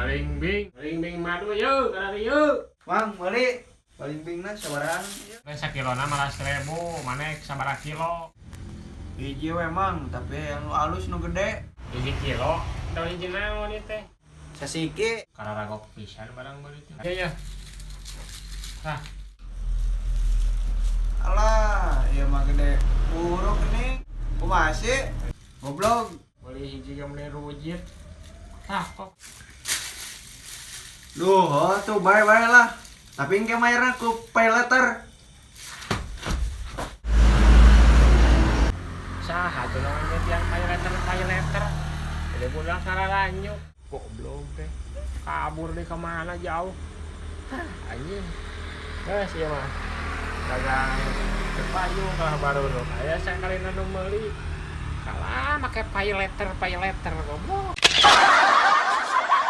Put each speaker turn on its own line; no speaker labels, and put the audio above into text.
Paling bing madu yuk, kada yuk.
Mang, meuli paling bingna sabarang?
Lain sakilona malah 1000, mana sabaraha kilo?
Hiji we mang, tapi anu alus nu gede.
Hiji kilo, daun hiji naon ieu teh?
Sasiki.
Kada ragok pisan barang beuri teh. Iya. Nah,
Alah, ieu mah gede buruk nih. Kumaha sih? Goblok.
beli hiji ge meni rujit. Tah kok.
Duh, oh, tuh bye-bye lah. Tapi engke mayarna ku pay letter.
Saha tuh namanya tiang pay letter. Jadi pulang sararanyuk. Goblok teh. Kabur deh kemana jauh. Hah, anjing. Geus ieu mah. Dagang kepayu kalah baru lo. Aya sakalina nu meuli. Kalah make pay letter goblok.